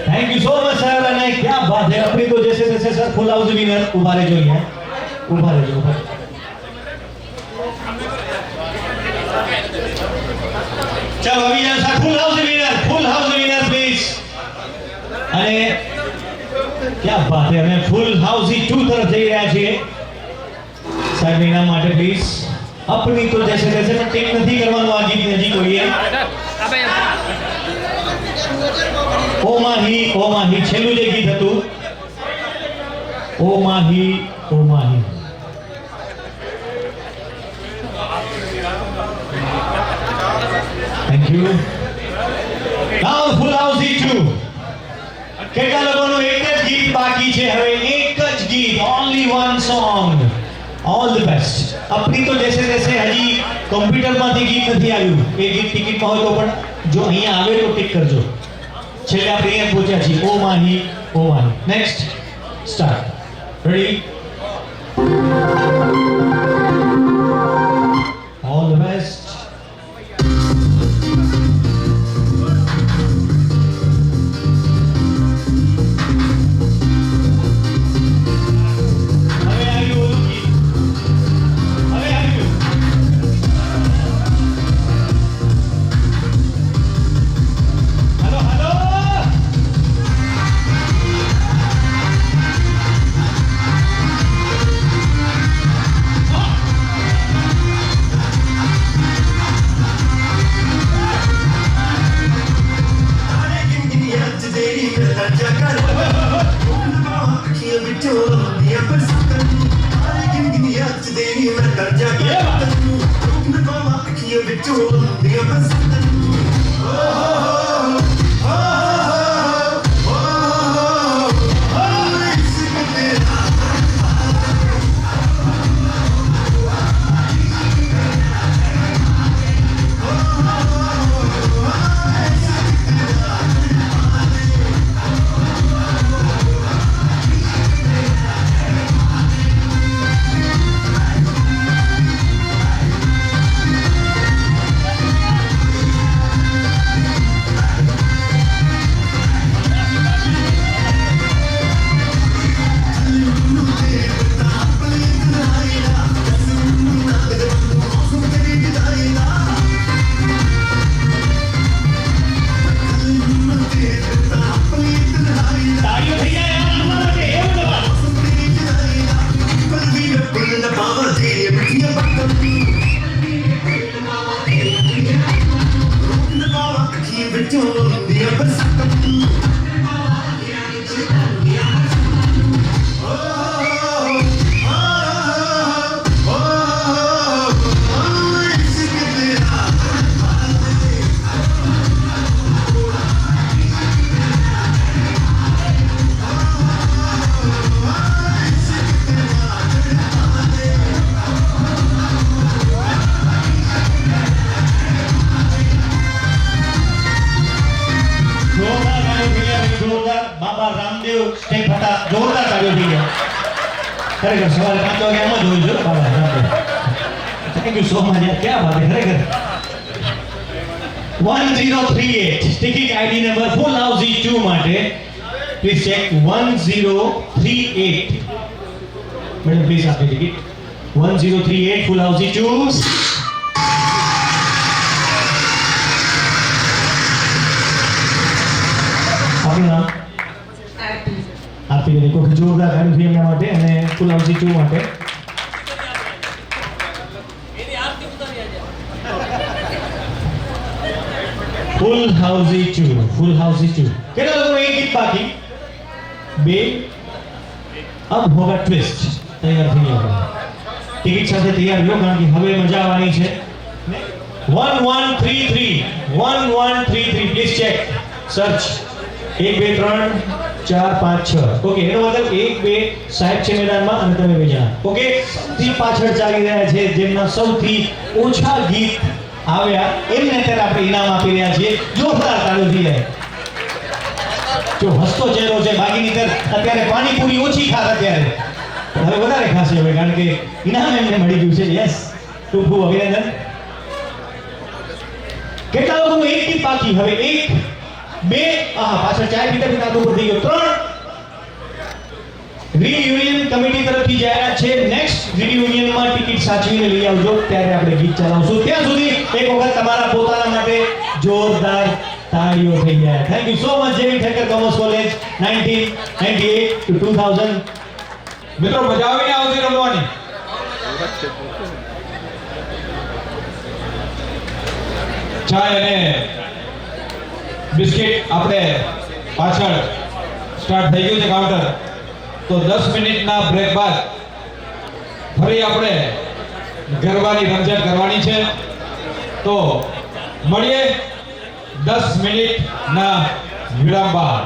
thank you so much sir અને क्या बात है अपनी तो जैसे जैसे सर फुल हाउस विनर उभा રહેજો અહીંયા ઉભા રહેજો चलो अभी यहाँ sir full house winner please અને क्या बात है અમે ફૂલ હાઉસ ही 2 तरफ જઈ રહ્યા છીએ સાહેબ એના માટે પ્લીઝ अपनी तो जैसे जैसे मैं ટીમ નથી કરવાનું આ ગીત હજી કોઈએ ઓ માહી છેલ્લું જે ગીત હતું ઓ માહી thank you now full house ઈ 2 કેટલા લોકોનું એક જ ગીત બાકી છે હવે એક જ ગીત only one song all the best. અપની તો જैसे जैसे હજી કોમ્પ્યુટરમાંથી ગીત નથી આવ્યું, એ ગીત ટિકિટમાં હોય તો પણ જો અહીંયા આવે તો ટિક કરજો. છેલ્લે આપણે અહીંયા પહોંચ્યા છીએ. ઓ માહી ઓ માહી. Next start. Ready? All the best. Baba Ramdev step હતા, જોરદાર તાળીઓ થઈ ગયા. ખરેખર સવારે 5 વાગે આમ જ હોય છે Baba Ramdev. Thank you so much. ક્યાં વાત છે ખરેખર. 1038 ticket ID number full house 2 માટે પ્લીઝ ચેક 1038. મેડમ પ્લીઝ આપની ટિકિટ 1038 ફૂલ હાઉસ 2. આપનું નામ? આરતી. કોઈ જોરદાર ગાડી એમના માટે અને ફૂલ હાઉસ 2 માટે. ફૂલ હાઉસ 2. ફૂલ હાઉસ 2. કેટલા લોકો એક ગીત બાકી? 2. अब होगा ट्विस्ट. तैयार થઈ જાઓ. ટિકિટ સાથે તૈયાર રહો કારણ કે હવે મજા આવવાની છે. 1133 1133 પ્લીઝ ચેક સર્ચ 1 2 3 4 5 6. ઓકે, એનો મતલબ 1 2 સાહેબ છે મેદાનમાં અને તમે બે જણા. ઓકે, સૌથી પાછળ ચાલી રહ્યા છે જેમના સૌથી ઓછા ગીત આવ્યા એમને અત્યારે આપણે ઇનામ આપી રહ્યા છીએ. જોરદાર તાળીઓ થઈ જાય. જો હસતો ચહેરો છે, બાકીની અત્યારે પાણીપુરી ઓછી ખાત અત્યારે, હવે વધારે ખાશે હવે કારણ કે ઇનામ એમને મળી ગયું છે. યસ, ખૂબ ખૂબ અભિનંદન. કેટલા લોકોનું એક ગીત બાકી? હવે 1 2 પાછળ 4 મીટર થી ઉપર થઈ ગયો. 3 રિયુનિયન કમિટી તરફથી જાહેરાત છે. નેક્સ્ટ રિયુનિયનમાં ટિકિટ સાચવીને લઈ આવજો, ત્યારે આપણે ગીત ચલાવશું. ત્યાં સુધી એક વખત તમારા પોતાના માટે જોરદાર તાળીઓ થઈ જાય. થેન્ક યુ સો મચ જેવી ઠક્કર કોમર્સ કોલેજ 1998 to 2000. મિત્રો મજા આવીને આવતી રમવાની. ચાય અને બિસ્કિટ આપણે પાછળ સ્ટાર્ટ થઈ ગયું છે કાઉન્ટર. તો 10 મિનિટના બ્રેક બાદ ફરી આપણે ગરબાની રમઝટ કરવાની છે. તો મળીએ 10 મિનિટના વિરામ બાદ.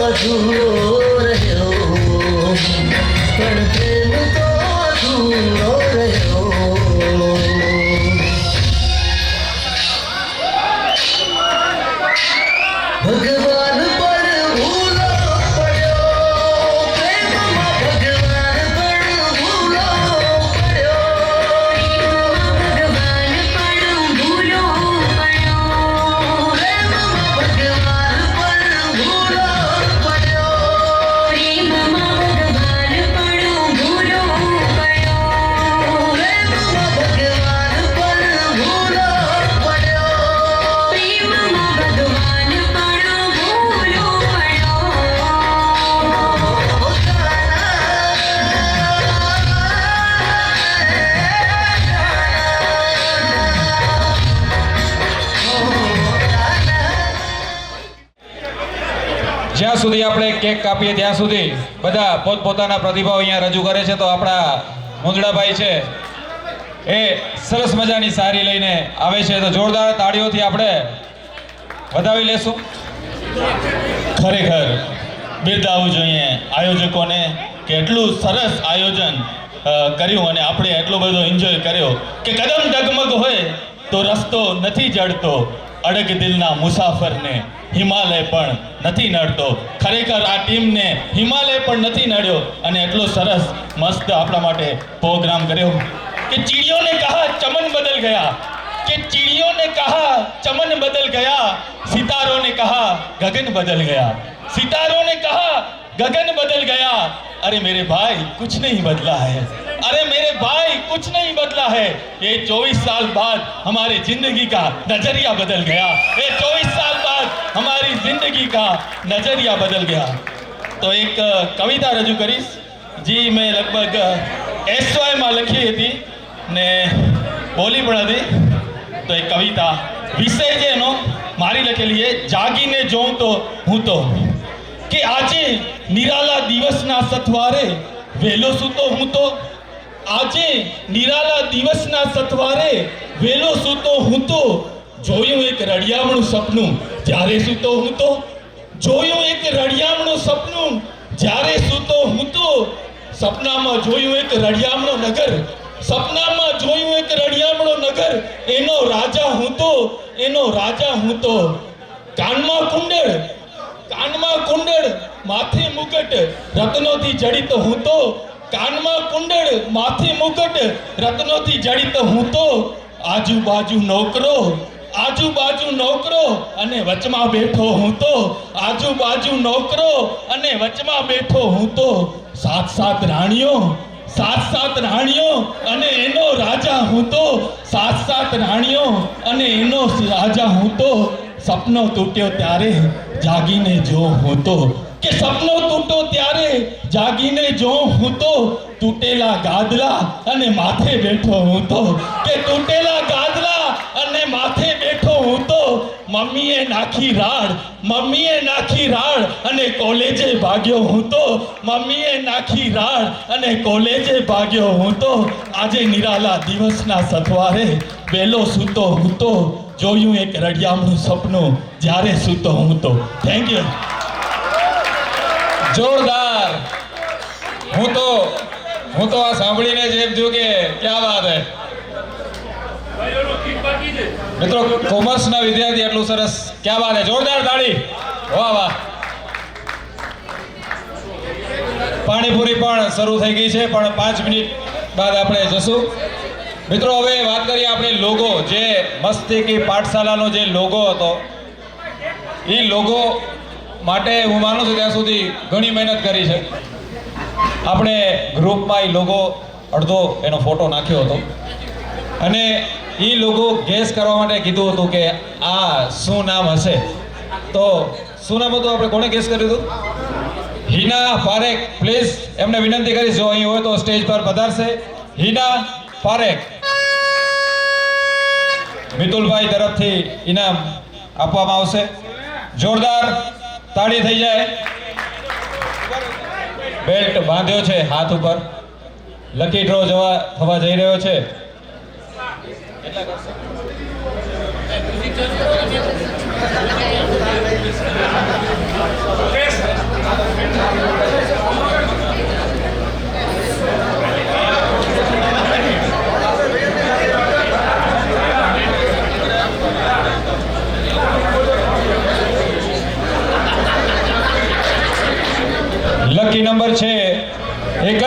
અધૂરો રહ્યો પણ પ્રેમ તો અધૂરો રહ્યો ભગવાન પર ભૂલો પડ્યો પ્રેમમાં ભગવાન પર ભૂલો પડ્યો ભગવાન પણ ભૂલો પડ્યો પ્રેમમાં ભગવાન પર ભૂલો પડ્યો પ્રેમમાં ભગવાન પણ ભૂલો પડ્યો પ્રેમમાં ભગવાન પર ભૂલો પડ્યો પ્રેમમાં ભગવાન પણ ભૂલો જ્યાં સુધી આપણે કેક કાપીએ ત્યાં સુધી બધા પોતપોતાના પ્રતિભાવ અહીંયા રજૂ કરે છે. તો આપણા મુંદડાભાઈ છે એ સરસ મજાની સારી લઈને આવે છે, તો જોરદાર તાળીઓથી આપણે વધાવી લેશું. ખરેખર બિરદાવવું જોઈએ આયોજકોને કે એટલું સરસ આયોજન કર્યું અને આપણે એટલો બધો એન્જોય કર્યો કે કદમ ડગમગ હોય તો રસ્તો નથી જડતો, અડગ દિલના મુસાફરને હિમાલય પણ નથી નડતો. ખરેખર આ ટીમને હિમાલય પણ નથી નડ્યો અને એટલો સરસ મસ્ત આપણા માટે પ્રોગ્રામ કર્યો કે ચીડિયો ને કહા ચમન બદલ ગયા, कि चिड़ियों ने कहा चमन बदल गया, सितारों ने कहा गगन बदल गया, सितारों ने कहा गगन बदल गया. अरे मेरे भाई कुछ नहीं बदला है, अरे मेरे भाई कुछ नहीं बदला है. ये 24 साल बाद हमारी जिंदगी का नजरिया बदल गया, ये 24 साल बाद हमारी जिंदगी का नजरिया बदल गया. तो एक कविता रजू करीश जी, मैं लगभग SY માં લખી હતી ને બોલી પણ હતી. તો એક કવિતા વિષય છે એનો મારી લખેલી છે, જાગીને જોઉં તો હું તો કે આજે નિરાલા દિવસના સથવારે વેલો સૂતો હું તો, આજે નિરાલા દિવસના સથવારે વેલો સૂતો હું તો, જોયું એક રળિયામણું સપનું જ્યારે સૂતો હું તો, જોયું એક રળિયામણું સપનું જ્યારે સૂતો હું તો, સપનામાં જોયું એક રળિયામણો નગર, સપનામાં જોયું એક રળિયામણો નગર, એનો રાજા હું તો, એનો રાજા હું તો. કાનમાં કુંડળ માથે મુકટ રત્નોથી જડિત હું તો, કાનમાં કુંડળ માથે મુકટ રત્નોથી જડિત હું તો. આજુબાજુ નોકરો અને વચમાં બેઠો હું તો, આજુબાજુ નોકરો અને વચમાં બેઠો હું તો. સાત રાણીઓ અને એનો રાજા હું તો, સાત રાણીઓ અને એનો રાજા હું તો. સપનો તૂટ્યો ત્યારે જાગીને જો હું તો, કે સપનો તૂટો ત્યારે જાગીને જો હું તો, તૂટેલા ગાદલા અને માથે બેઠો હું તો, કે તૂટેલા ગાદલા અને માથે બેઠો હું તો. મમ્મીએ નાખી રાડ અને કોલેજે ભાગ્યો હું તો, મમ્મીએ નાખી રાડ અને કોલેજે ભાગ્યો હું તો. આજે નિરાલા દિવસના સથવારે વેલો સૂતો હું તો, જોયું એક રળિયામણું સપનું જ્યારે સૂતો હું તો. Thank you. જોરદાર. હું તો આ સાંભળીને જ એમ થયું કે ક્યાં વાત હે. મિત્રો, કોમર્સના વિદ્યાર્થી એટલું સરસ, ક્યાં વાત હે. જોરદાર તાળી. વાહ વાહ. પાણીપુરી પણ શરૂ થઈ ગઈ છે, પણ 5 મિનિટ બાદ આપણે જશું. મિત્રો, હવે વાત કરીએ આપણે લોગો, જે મસ્તી કી પાઠશાલાનો જે લોગો હતો, એ લોગો માટે હું માનું છું ત્યાં સુધી ઘણી મહેનત કરી છે. આપણે ગ્રુપમાં એ લોગો અડધો એનો ફોટો નાખ્યો હતો અને એ લોગો ગેસ કરવા માટે કીધું હતું કે આ શું નામ હશે. તો શું નામ હતું, આપણે કોણે ગેસ કર્યું હતું? હિના પારેખ. પ્લીઝ એમને વિનંતી કરીશ, જો અહીં હોય તો સ્ટેજ પર પધારશે. હિના પારેખ. મિતુલભાઈ તરફથી ઇનામ આપવામાં આવશે. જોરદાર તાળી થઈ જાય. બેલ્ટ બાંધ્યો છે હાથ ઉપર. લકી ડ્રો થવા જઈ રહ્યો છે.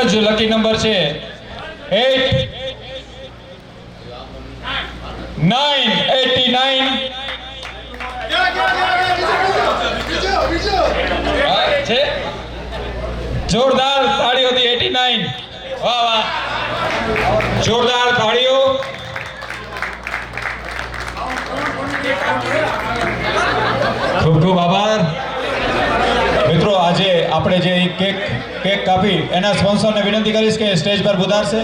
જે લકી નંબર છે 89 છે જોરદાર તાળીઓથી 89 વાહ વાહ જોરદાર તાળીઓ ખૂબ ખૂબ આભાર મિત્રો આજે આપણે જે કેક કાપી એના સ્પોન્સરને વિનંતી કરીશ કે સ્ટેજ પર પધારશે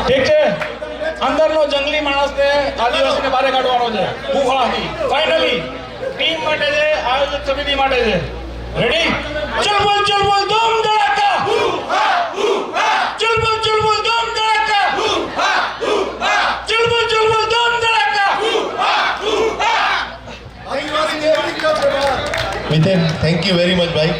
ઠીક છે અંદરનો જંગલી માણસને આદિવાસીને બહાર કાઢવાનો છે ગુફાથી ફાઇનલી ટીમ માટે છે આયોજક સમિતિ માટે છે રેડી ચલ બોલ ધૂમ ધડાકા ચલ બોલ ધૂમ ધડાકા ચલ બોલ ધૂમ ધડાકા મિથેન થેન્ક યુ વેરી મચ ભાઈ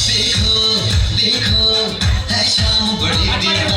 देखो देखो है शाम बड़ी